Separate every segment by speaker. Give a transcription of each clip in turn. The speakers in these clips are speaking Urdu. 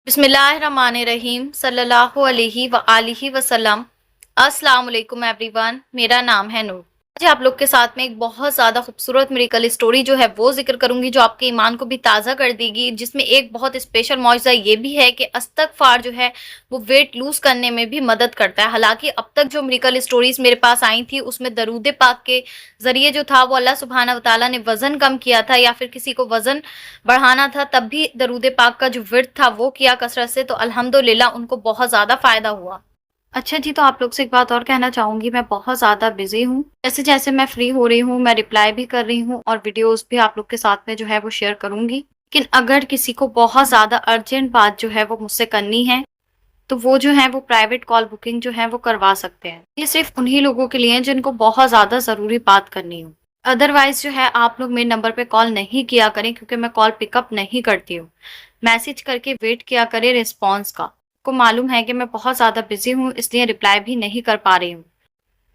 Speaker 1: بسم اللہ الرحمن الرحیم صلی اللہ علیہ وآلہ وسلم۔ السلام علیکم ایوری ون، میرا نام ہے نور۔ آج آپ لوگ کے ساتھ میں ایک بہت زیادہ خوبصورت میریکل اسٹوری جو ہے وہ ذکر کروں گی، جو آپ کے ایمان کو بھی تازہ کر دے گی، جس میں ایک بہت اسپیشل معجزہ یہ بھی ہے کہ استغفار جو ہے وہ ویٹ لوز کرنے میں بھی مدد کرتا ہے۔ حالانکہ اب تک جو میریکل اسٹوریز میرے پاس آئی تھی اس میں درود پاک کے ذریعے جو تھا وہ اللہ سبحانہ و تعالیٰ نے وزن کم کیا تھا، یا پھر کسی کو وزن بڑھانا تھا تب بھی درود پاک کا جو ورد تھا وہ کیا کثرت سے، تو الحمدللہ ان کو بہت زیادہ فائدہ ہوا۔ اچھا جی، تو آپ لوگ سے ایک بات اور کہنا چاہوں گی، میں بہت زیادہ بزی ہوں، جیسے جیسے میں فری ہو رہی ہوں میں رپلائی بھی کر رہی ہوں اور ویڈیوز بھی آپ لوگ کے ساتھ میں جو ہے وہ شیئر کروں گی، لیکن اگر کسی کو بہت زیادہ ارجنٹ بات جو ہے وہ مجھ سے کرنی ہے تو وہ جو ہے وہ پرائیویٹ کال بکنگ جو ہے وہ کروا سکتے ہیں۔ یہ صرف انہی لوگوں کے لیے ہیں جن کو بہت زیادہ ضروری بات کرنی ہو۔ ادروائز جو ہے آپ لوگ میرے نمبر پہ کال نہیں کیا کریں، کیونکہ میں کال پک اپ نہیں کرتی ہوں۔ میسج کر کے ویٹ کیا کریں رسپانس کا۔ کو معلوم ہے کہ میں بہت زیادہ بزی ہوں، اس لیے رپلائی بھی نہیں کر پا رہی ہوں۔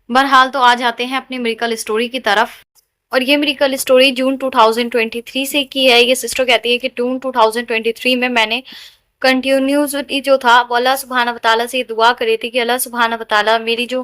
Speaker 1: بہرحال تو آ جاتے ہیں اپنی میریکل اسٹوری کی طرف، اور یہ میریکل اسٹوری جون 2023 سے کی ہے۔ یہ سسٹر کہتی ہے کہ جون 2023 میں نے کنٹینیوسلی جو تھا وہ اللہ سبحانہ وتعالیٰ سے یہ دعا کری تھی کہ اللہ سبحانہ وتعالیٰ میری جو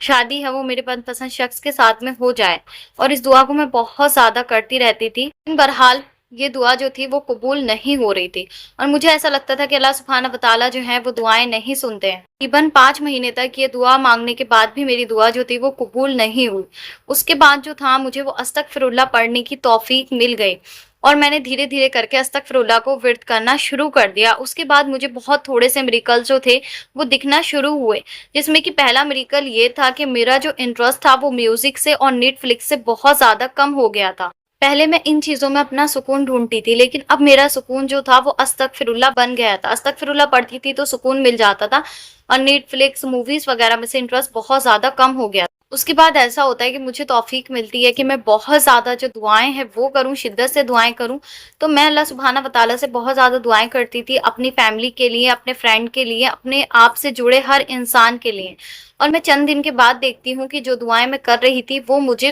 Speaker 1: شادی ہے وہ میرے من پسند شخص کے ساتھ میں ہو جائے، اور اس دعا کو میں بہت زیادہ کرتی رہتی تھی۔ بہرحال یہ دعا جو تھی وہ قبول نہیں ہو رہی تھی، اور مجھے ایسا لگتا تھا کہ اللہ سبحانہ وتعالیٰ جو ہے وہ دعائیں نہیں سنتے ہیں۔ تقریباً 5 مہینے تک یہ دعا مانگنے کے بعد بھی میری دعا جو تھی وہ قبول نہیں ہوئی۔ اس کے بعد جو تھا مجھے وہ استغفر اللہ پڑھنے کی توفیق مل گئی، اور میں نے دھیرے دھیرے کر کے استغفر اللہ کو ورد کرنا شروع کر دیا۔ اس کے بعد مجھے بہت تھوڑے سے میریکل جو تھے وہ دکھنا شروع ہوئے، جس میں کہ پہلا میریکل یہ تھا کہ میرا جو انٹرسٹ تھا وہ میوزک سے اور نیٹ فلکس سے بہت زیادہ کم ہو گیا تھا۔ پہلے میں ان چیزوں میں اپنا سکون ڈھونڈتی تھی، لیکن اب میرا سکون جو تھا وہ استغفر اللہ بن گیا تھا۔ استغفر اللہ پڑھتی تھی تو سکون مل جاتا تھا، اور نیٹ فلکس موویز وغیرہ میں سے انٹرسٹ بہت زیادہ کم ہو گیا۔ اس کے بعد ایسا ہوتا ہے کہ مجھے توفیق ملتی ہے کہ میں بہت زیادہ جو دعائیں ہیں وہ کروں، شدت سے دعائیں کروں۔ تو میں اللہ سبحانہ وتعالیٰ سے بہت زیادہ دعائیں کرتی تھی، اپنی فیملی کے لیے، اپنے فرینڈ کے لیے، اپنے آپ سے جڑے ہر انسان کے لیے۔ اور میں چند دن کے بعد دیکھتی ہوں کہ جو دعائیں میں کر رہی تھی وہ مجھے،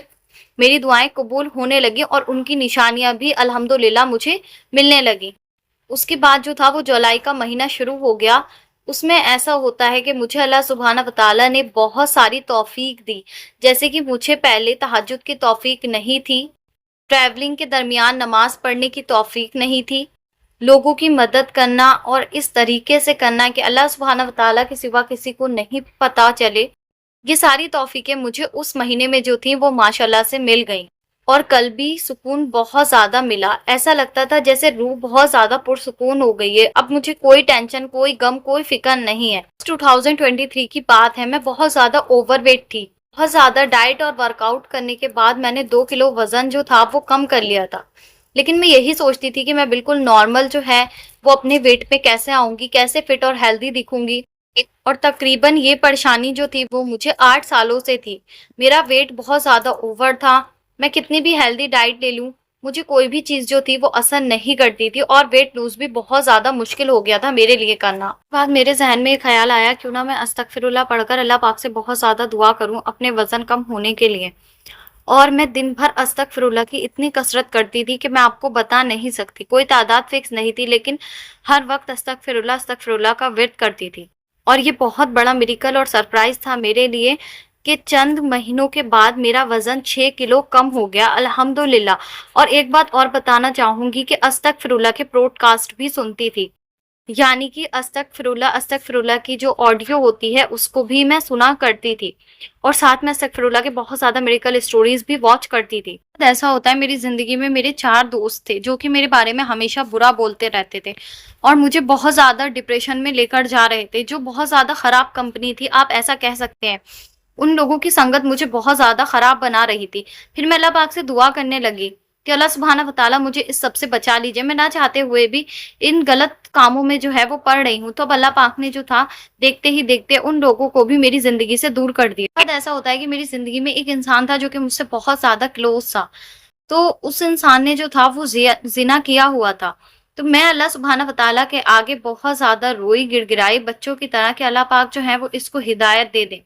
Speaker 1: میری دعائیں قبول ہونے لگی، اور ان کی نشانیاں بھی الحمدللہ مجھے ملنے لگی۔ اس کے بعد جو تھا وہ جولائی کا مہینہ شروع ہو گیا۔ اس میں ایسا ہوتا ہے کہ مجھے اللہ سبحانہ وتعالیٰ نے بہت ساری توفیق دی، جیسے کہ مجھے پہلے تہجد کی توفیق نہیں تھی، ٹریولنگ کے درمیان نماز پڑھنے کی توفیق نہیں تھی، لوگوں کی مدد کرنا اور اس طریقے سے کرنا کہ اللہ سبحانہ وتعالیٰ کے سوا کسی کو نہیں پتا چلے، یہ ساری توفیقیں مجھے اس مہینے میں جو تھیں وہ ماشاءاللہ سے مل گئیں، اور قلبی سکون بہت زیادہ ملا۔ ایسا لگتا تھا جیسے روح بہت زیادہ پرسکون ہو گئی ہے، اب مجھے کوئی ٹینشن، کوئی غم، کوئی فکر نہیں ہے۔ 2023 کی بات ہے، میں بہت زیادہ اوور ویٹ تھی۔ بہت زیادہ ڈائٹ اور ورک آؤٹ کرنے کے بعد میں نے 2 کلو وزن جو تھا وہ کم کر لیا تھا، لیکن میں یہی سوچتی تھی کہ میں بالکل نارمل جو ہے وہ اپنے ویٹ پہ کیسے آؤں گی، کیسے فٹ اور ہیلدی دکھوں گی۔ اور تقریباً یہ پریشانی جو تھی وہ مجھے 8 سالوں سے تھی۔ میرا ویٹ بہت زیادہ اوور تھا، میں کتنی بھی ہیلدی ڈائٹ لے لوں مجھے کوئی بھی چیز جو تھی وہ اثر نہیں کرتی تھی، اور ویٹ لوز بھی بہت زیادہ مشکل ہو گیا تھا میرے لیے کرنا۔ بعد میرے ذہن میں یہ خیال آیا کیوں نہ میں استغفر اللہ پڑھ کر اللہ پاک سے بہت زیادہ دعا کروں اپنے وزن کم ہونے کے لیے۔ اور میں دن بھر استغفر اللہ کی اتنی کثرت کرتی تھی کہ میں آپ کو بتا نہیں سکتی، کوئی تعداد فکس نہیں تھی، لیکن ہر وقت استغفر اللہ کا ورد کرتی تھی۔ اور یہ بہت بڑا میریکل اور سرپرائز تھا میرے لیے کہ چند مہینوں کے بعد میرا وزن 6 کلو کم ہو گیا الحمدللہ۔ اور ایک بات اور بتانا چاہوں گی کہ استغفر اللہ کے پروڈ کاسٹ بھی سنتی تھی، یعنی کہ استغفر اللہ کی جو آڈیو ہوتی ہے اس کو بھی میں سنا کرتی تھی، اور ساتھ میں استغفر اللہ کے بہت زیادہ میریکل اسٹوریز بھی واچ کرتی تھی۔ ایسا ہوتا ہے میری زندگی میں میرے 4 دوست تھے جو کہ میرے بارے میں ہمیشہ برا بولتے رہتے تھے، اور مجھے بہت زیادہ ڈپریشن میں لے کر جا رہے تھے، جو بہت زیادہ خراب کمپنی تھی، آپ ایسا کہہ سکتے ہیں۔ ان لوگوں کی سنگت مجھے بہت زیادہ خراب بنا رہی تھی۔ پھر میں اللہ پاک سے دعا کرنے لگی کہ اللہ سبحانہ وتعالیٰ مجھے اس سب سے بچا لیجئے، میں نہ چاہتے ہوئے بھی ان غلط کاموں میں جو ہے وہ پڑ رہی ہوں۔ تو اب اللہ پاک نے جو تھا دیکھتے ہی دیکھتے ان لوگوں کو بھی میری زندگی سے دور کر دیا۔ بعد ایسا ہوتا ہے کہ میری زندگی میں ایک انسان تھا جو کہ مجھ سے بہت زیادہ کلوز تھا، تو اس انسان نے جو تھا وہ زنا کیا ہوا تھا۔ تو میں اللہ سبحانہ وتعالیٰ کے آگے بہت زیادہ روئی، گڑ گڑائی بچوں کی طرح کہ اللہ پاک جو ہے وہ اس کو ہدایت دے دیں۔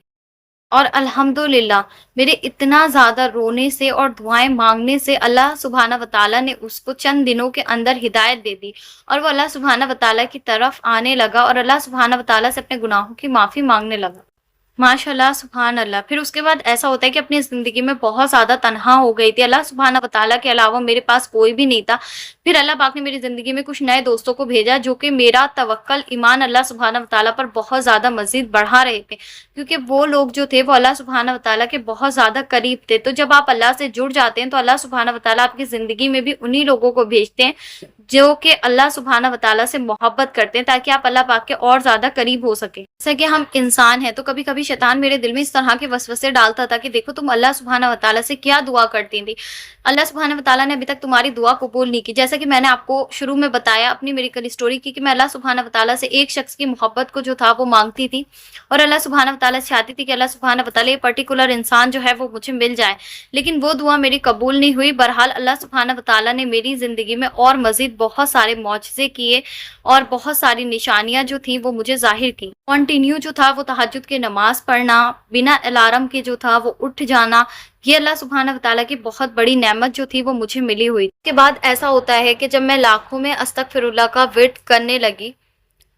Speaker 1: اور الحمدللہ میرے اتنا زیادہ رونے سے اور دعائیں مانگنے سے اللہ سبحانہ و تعالیٰ نے اس کو چند دنوں کے اندر ہدایت دے دی، اور وہ اللہ سبحانہ و تعالیٰ کی طرف آنے لگا اور اللہ سبحانہ و تعالیٰ سے اپنے گناہوں کی معافی مانگنے لگا۔ ماشاء اللہ، سبحان اللہ۔ پھر اس کے بعد ایسا ہوتا ہے کہ اپنی زندگی میں بہت زیادہ تنہا ہو گئی تھی، اللہ سبحانہ و تعالیٰ کے علاوہ میرے پاس کوئی بھی نہیں تھا۔ پھر اللہ پاک نے میری زندگی میں کچھ نئے دوستوں کو بھیجا جو کہ میرا توکل ایمان اللہ سبحانہ و تعالیٰ پر بہت زیادہ مزید بڑھا رہے تھے، کیونکہ وہ لوگ جو تھے وہ اللہ سبحانہ و تعالیٰ کے بہت زیادہ قریب تھے۔ تو جب آپ اللہ سے جڑ جاتے ہیں تو اللہ سبحانہ و تعالیٰ آپ کی زندگی میں بھی انہی لوگوں کو بھیجتے ہیں جو کہ اللہ سبحانہ و تعالیٰ سے محبت کرتے ہیں، تاکہ آپ اللہ پاک کے اور زیادہ قریب ہو سکیں۔ جیسا کہ ہم انسان ہیں تو کبھی کبھی شیطان میرے دل میں اس طرح کے وسوسے ڈالتا تھا کہ دیکھو تم اللہ سبحانہ و تعالیٰ سے کیا دعا کرتی تھی، اللہ سبحانہ و تعالیٰ نے ابھی تک تمہاری دعا قبول نہیں کی۔ جیسا کہ میں نے آپ کو شروع میں بتایا اپنی میریکل اسٹوری کی کہ میں اللہ سبحانہ و تعالیٰ سے ایک شخص کی محبت کو جو تھا وہ مانگتی تھی، اور اللہ سبحانہ و تعالیٰ سے چاہتی تھی کہ اللہ سبحانہ و تعالیٰ یہ پرٹیکولر انسان جو ہے وہ مجھے مل جائے، لیکن وہ دعا میری قبول نہیں ہوئی۔ بہرحال اللہ سبحانہ و تعالیٰ نے میری زندگی میں اور مزید بہت سارے معجزے کیے اور بہت ساری نشانیاں جو تھیں وہ مجھے ظاہر کی۔ کنٹینیو جو تھا وہ تہجد کی نماز پڑھنا، بنا الارم کے جو تھا وہ اٹھ جانا، یہ اللہ سبحانہ و تعالیٰ کی بہت بڑی نعمت جو تھی وہ مجھے ملی ہوئی۔ اس کے بعد ایسا ہوتا ہے کہ جب میں لاکھوں میں استغفر اللہ کا ورد کرنے لگی،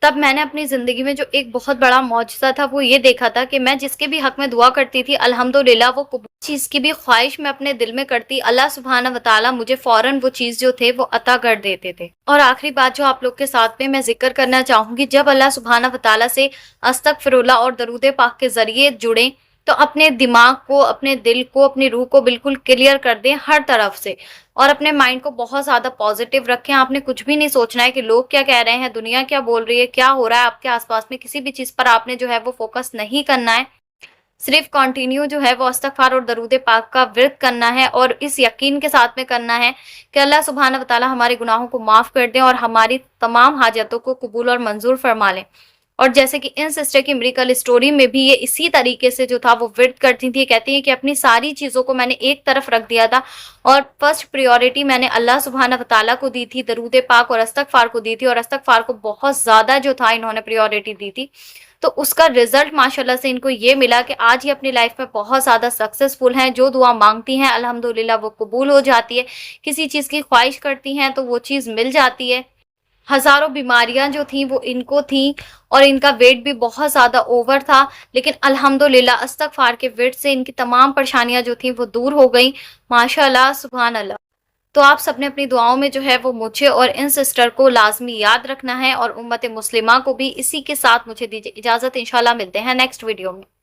Speaker 1: تب میں نے اپنی زندگی میں جو ایک بہت بڑا معجزہ تھا وہ یہ دیکھا تھا کہ میں جس کے بھی حق میں دعا کرتی تھی الحمدللہ وہ قبول چیز کی بھی خواہش میں اپنے دل میں کرتی، اللہ سبحانہ و تعالیٰ مجھے فوراً وہ چیز جو تھے وہ عطا کر دیتے تھے۔ اور آخری بات جو آپ لوگ کے ساتھ میں ذکر کرنا چاہوں گی، جب اللہ سبحانہ و تعالیٰ سے استغفر اللہ اور درود پاک کے ذریعے جڑیں تو اپنے دماغ کو، اپنے دل کو، اپنی روح کو بالکل کلیئر کر دیں ہر طرف سے، اور اپنے مائنڈ کو بہت زیادہ پازیٹیو رکھیں۔ آپ نے کچھ بھی نہیں سوچنا ہے کہ لوگ کیا کہہ رہے ہیں، دنیا کیا بول رہی ہے، کیا ہو رہا ہے آپ کے آس پاس میں، کسی بھی چیز پر آپ نے جو ہے وہ فوکس نہیں کرنا ہے، صرف کنٹینیو جو ہے وہ استغفار اور درود پاک کا ورد کرنا ہے، اور اس یقین کے ساتھ میں کرنا ہے کہ اللہ سبحانہ و تعالیٰ ہمارے گناہوں کو معاف کر دیں اور ہماری تمام حاجتوں کو قبول اور منظور فرما لیں۔ اور جیسے کہ ان سسٹر کی میریکل اسٹوری میں بھی یہ اسی طریقے سے جو تھا وہ ورد کرتی تھی، کہتی ہیں کہ اپنی ساری چیزوں کو میں نے ایک طرف رکھ دیا تھا اور فرسٹ پریورٹی میں نے اللہ سبحانہ و تعالیٰ کو دی تھی، درود پاک اور استغفار کو دی تھی، اور استغفار کو بہت زیادہ جو تھا انہوں نے پریورٹی دی تھی۔ تو اس کا رزلٹ ماشاءاللہ سے ان کو یہ ملا کہ آج یہ اپنی لائف میں بہت زیادہ سکسیسفل ہیں، جو دعا مانگتی ہیں الحمدللہ وہ قبول ہو جاتی ہے، کسی چیز کی خواہش کرتی ہیں تو وہ چیز مل جاتی ہے۔ ہزاروں بیماریاں جو تھیں وہ ان کو تھیں اور ان کا ویٹ بھی بہت زیادہ اوور تھا، لیکن الحمدللہ استغفار کے ویٹ سے ان کی تمام پریشانیاں جو تھیں وہ دور ہو گئیں، ماشاءاللہ سبحان اللہ۔ تو آپ سب نے اپنی دعاؤں میں جو ہے وہ مجھے اور ان سسٹر کو لازمی یاد رکھنا ہے، اور امت مسلمہ کو بھی۔ اسی کے ساتھ مجھے دیجیے اجازت، انشاءاللہ ملتے ہیں نیکسٹ ویڈیو میں۔